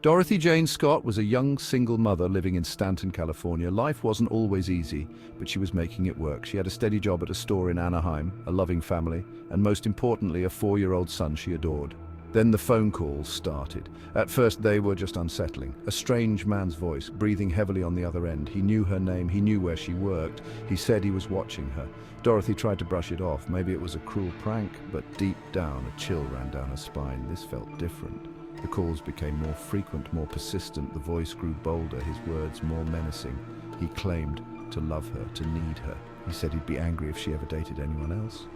Dorothy Jane Scott was a young single mother living in Stanton, California. Life wasn't always easy, but she was making it work. She had a steady job at a store in Anaheim, a loving family, and most importantly, a 4-year-old son she adored. Then the phone calls started. At first they were just unsettling. A strange man's voice, breathing heavily on the other end. He knew her name, he knew where she worked. He said he was watching her. Dorothy tried to brush it off. Maybe it was a cruel prank, but deep down a chill ran down her spine. This felt different. The calls became more frequent, more persistent. The voice grew bolder, his words more menacing. He claimed to love her, to need her. He said he'd be angry if she ever dated anyone else.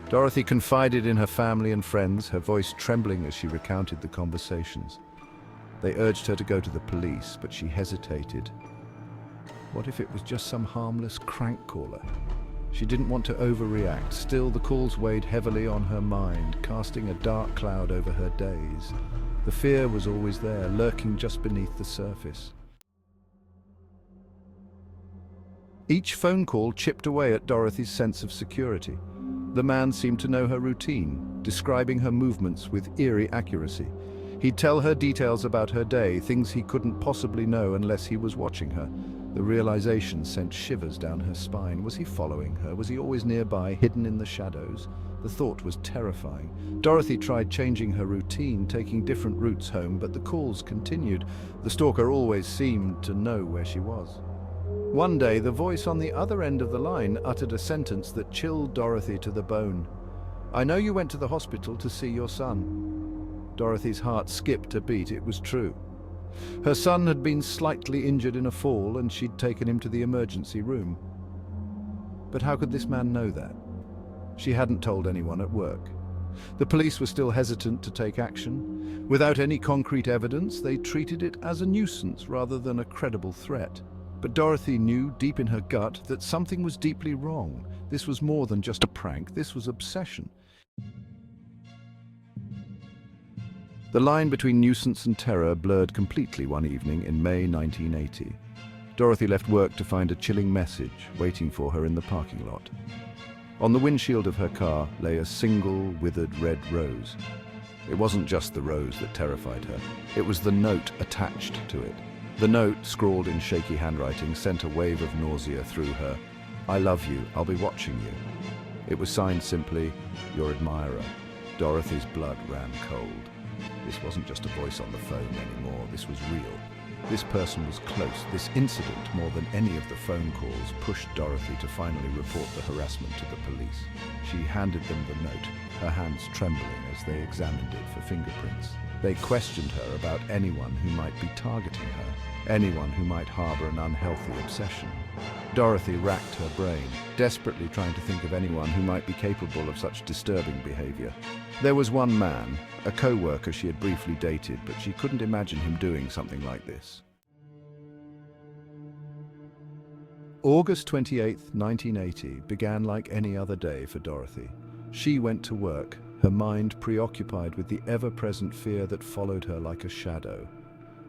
Dorothy confided in her family and friends, her voice trembling as she recounted the conversations. They urged her to go to the police, but she hesitated. What if it was just some harmless crank caller? She didn't want to overreact. Still, the calls weighed heavily on her mind, casting a dark cloud over her days. The fear was always there, lurking just beneath the surface. Each phone call chipped away at Dorothy's sense of security. The man seemed to know her routine, describing her movements with eerie accuracy. He'd tell her details about her day, things he couldn't possibly know unless he was watching her. The realization sent shivers down her spine. Was he following her? Was he always nearby, hidden in the shadows? The thought was terrifying. Dorothy tried changing her routine, taking different routes home, but the calls continued. The stalker always seemed to know where she was. One day, the voice on the other end of the line uttered a sentence that chilled Dorothy to the bone. "I know you went to the hospital to see your son." Dorothy's heart skipped a beat. It was true. Her son had been slightly injured in a fall, and she'd taken him to the emergency room. But how could this man know that? She hadn't told anyone at work. The police were still hesitant to take action. Without any concrete evidence, they treated it as a nuisance rather than a credible threat. But Dorothy knew deep in her gut that something was deeply wrong. This was more than just a prank. This was obsession. The line between nuisance and terror blurred completely one evening in May 1980. Dorothy left work to find a chilling message waiting for her in the parking lot. On the windshield of her car lay a single withered red rose. It wasn't just the rose that terrified her. It was the note attached to it. The note, scrawled in shaky handwriting, sent a wave of nausea through her. "I love you. I'll be watching you." It was signed simply, "Your admirer." Dorothy's blood ran cold. This wasn't just a voice on the phone anymore. This was real. This person was close. This incident, more than any of the phone calls, pushed Dorothy to finally report the harassment to the police. She handed them the note, her hands trembling as they examined it for fingerprints. They questioned her about anyone who might be targeting her, anyone who might harbor an unhealthy obsession. Dorothy racked her brain, desperately trying to think of anyone who might be capable of such disturbing behavior. There was one man, a co-worker she had briefly dated, but she couldn't imagine him doing something like this. August 28, 1980 began like any other day for Dorothy. She went to work, her mind preoccupied with the ever-present fear that followed her like a shadow.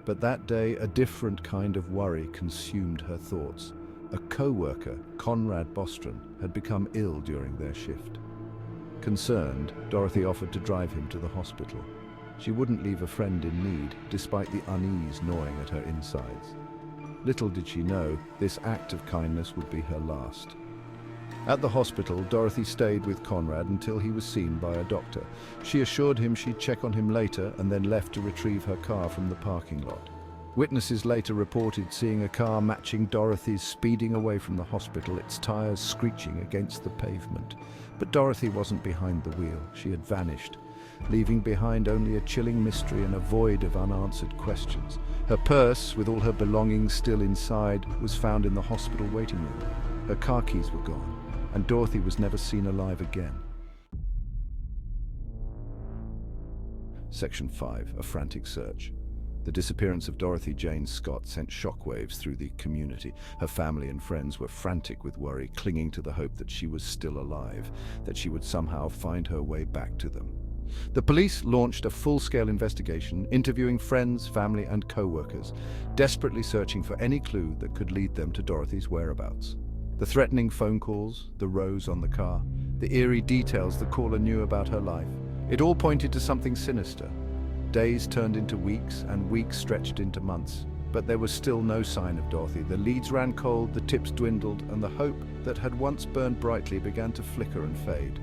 But that day, a different kind of worry consumed her thoughts. A co-worker, Conrad Bostrom, had become ill during their shift. Concerned, Dorothy offered to drive him to the hospital. She wouldn't leave a friend in need, despite the unease gnawing at her insides. Little did she know, this act of kindness would be her last. At the hospital, Dorothy stayed with Conrad until he was seen by a doctor. She assured him she'd check on him later and then left to retrieve her car from the parking lot. Witnesses later reported seeing a car matching Dorothy's speeding away from the hospital, its tires screeching against the pavement. But Dorothy wasn't behind the wheel. She had vanished, leaving behind only a chilling mystery and a void of unanswered questions. Her purse, with all her belongings still inside, was found in the hospital waiting room. Her car keys were gone, and Dorothy was never seen alive again. Section 5. A frantic search. The disappearance of Dorothy Jane Scott sent shockwaves through the community. Her family and friends were frantic with worry, clinging to the hope that she was still alive, that she would somehow find her way back to them. The police launched a full-scale investigation, interviewing friends, family, and co-workers, desperately searching for any clue that could lead them to Dorothy's whereabouts. The threatening phone calls, the rose on the car, the eerie details the caller knew about her life, it all pointed to something sinister. Days turned into weeks, and weeks stretched into months. But there was still no sign of Dorothy. The leads ran cold, the tips dwindled, and the hope that had once burned brightly began to flicker and fade.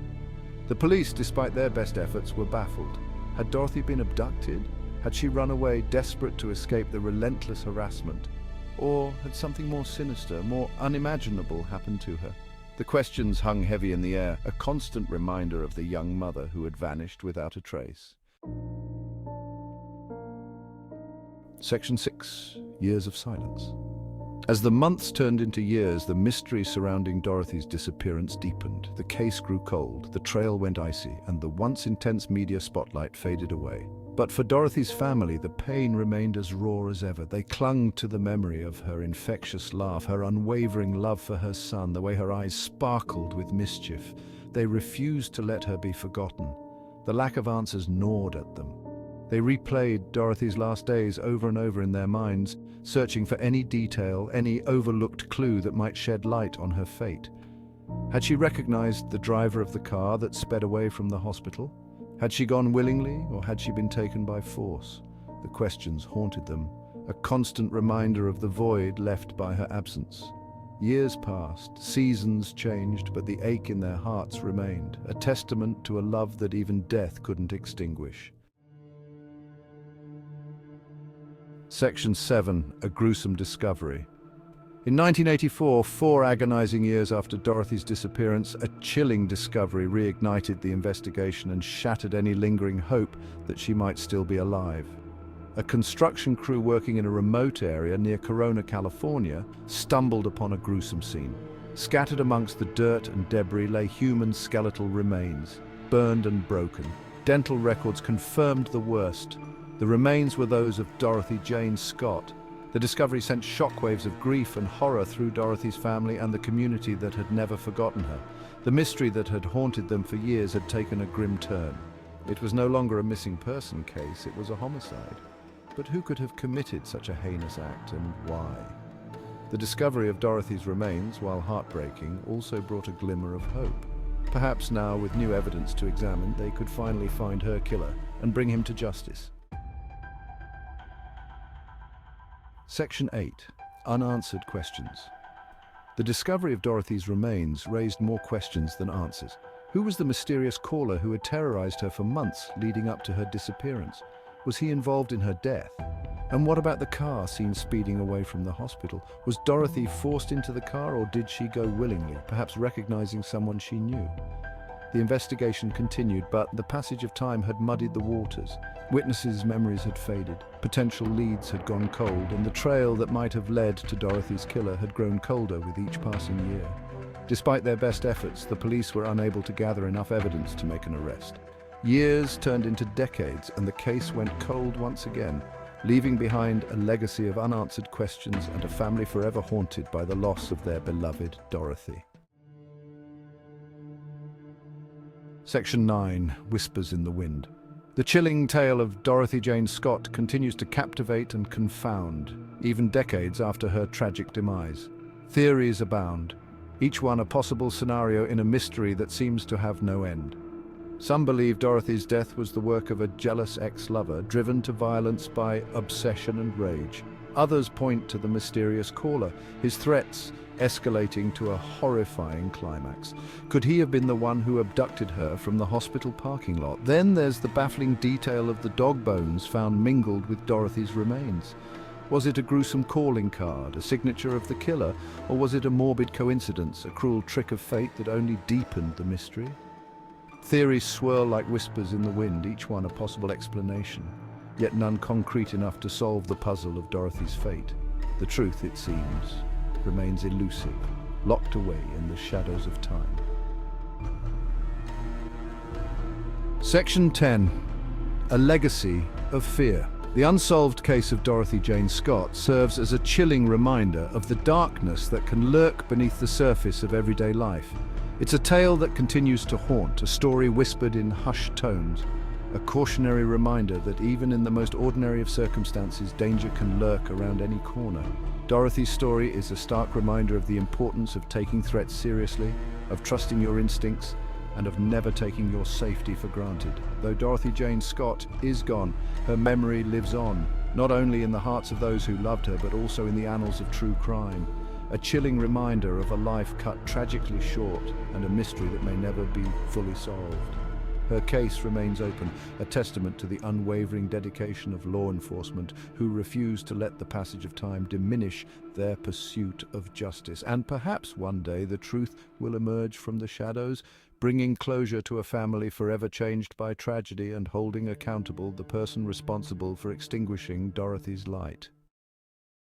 The police, despite their best efforts, were baffled. Had Dorothy been abducted? Had she run away, desperate to escape the relentless harassment? Or had something more sinister, more unimaginable happened to her? The questions hung heavy in the air, a constant reminder of the young mother who had vanished without a trace. Section 6. Years of Silence. As the months turned into years, the mystery surrounding Dorothy's disappearance deepened. The case grew cold, the trail went icy, and the once intense media spotlight faded away. But for Dorothy's family, the pain remained as raw as ever. They clung to the memory of her infectious laugh, her unwavering love for her son, the way her eyes sparkled with mischief. They refused to let her be forgotten. The lack of answers gnawed at them. They replayed Dorothy's last days over and over in their minds, searching for any detail, any overlooked clue that might shed light on her fate. Had she recognized the driver of the car that sped away from the hospital? Had she gone willingly, or had she been taken by force? The questions haunted them, a constant reminder of the void left by her absence. Years passed, seasons changed, but the ache in their hearts remained, a testament to a love that even death couldn't extinguish. Section 7. A gruesome discovery. In 1984, 4 agonizing years after Dorothy's disappearance, a chilling discovery reignited the investigation and shattered any lingering hope that she might still be alive. A construction crew working in a remote area near Corona, California, stumbled upon a gruesome scene. Scattered amongst the dirt and debris lay human skeletal remains, burned and broken. Dental records confirmed the worst. The remains were those of Dorothy Jane Scott. The discovery sent shockwaves of grief and horror through Dorothy's family and the community that had never forgotten her. The mystery that had haunted them for years had taken a grim turn. It was no longer a missing person case, it was a homicide. But who could have committed such a heinous act, and why? The discovery of Dorothy's remains, while heartbreaking, also brought a glimmer of hope. Perhaps now, with new evidence to examine, they could finally find her killer and bring him to justice. Section 8. Unanswered questions. The discovery of Dorothy's remains raised more questions than answers. Who was the mysterious caller who had terrorized her for months leading up to her disappearance? Was he involved in her death? And what about the car seen speeding away from the hospital? Was Dorothy forced into the car, or did she go willingly, perhaps recognizing someone she knew? The investigation continued, but the passage of time had muddied the waters. Witnesses' memories had faded, potential leads had gone cold, and the trail that might have led to Dorothy's killer had grown colder with each passing year. Despite their best efforts, the police were unable to gather enough evidence to make an arrest. Years turned into decades, and the case went cold once again, leaving behind a legacy of unanswered questions and a family forever haunted by the loss of their beloved Dorothy. Section 9. Whispers in the Wind. The chilling tale of Dorothy Jane Scott continues to captivate and confound, even decades after her tragic demise. Theories abound, each one a possible scenario in a mystery that seems to have no end. Some believe Dorothy's death was the work of a jealous ex-lover, driven to violence by obsession and rage. Others point to the mysterious caller, his threats escalating to a horrifying climax. Could he have been the one who abducted her from the hospital parking lot? Then there's the baffling detail of the dog bones found mingled with Dorothy's remains. Was it a gruesome calling card, a signature of the killer, or was it a morbid coincidence, a cruel trick of fate that only deepened the mystery? Theories swirl like whispers in the wind, each one a possible explanation, yet none concrete enough to solve the puzzle of Dorothy's fate. The truth, it seems, remains elusive, locked away in the shadows of time. Section 10. A legacy of fear. The unsolved case of Dorothy Jane Scott serves as a chilling reminder of the darkness that can lurk beneath the surface of everyday life. It's a tale that continues to haunt, a story whispered in hushed tones, a cautionary reminder that even in the most ordinary of circumstances, danger can lurk around any corner. Dorothy's story is a stark reminder of the importance of taking threats seriously, of trusting your instincts, and of never taking your safety for granted. Though Dorothy Jane Scott is gone, her memory lives on, not only in the hearts of those who loved her, but also in the annals of true crime. A chilling reminder of a life cut tragically short and a mystery that may never be fully solved. Her case remains open, a testament to the unwavering dedication of law enforcement who refuse to let the passage of time diminish their pursuit of justice. And perhaps one day the truth will emerge from the shadows, bringing closure to a family forever changed by tragedy and holding accountable the person responsible for extinguishing Dorothy's light.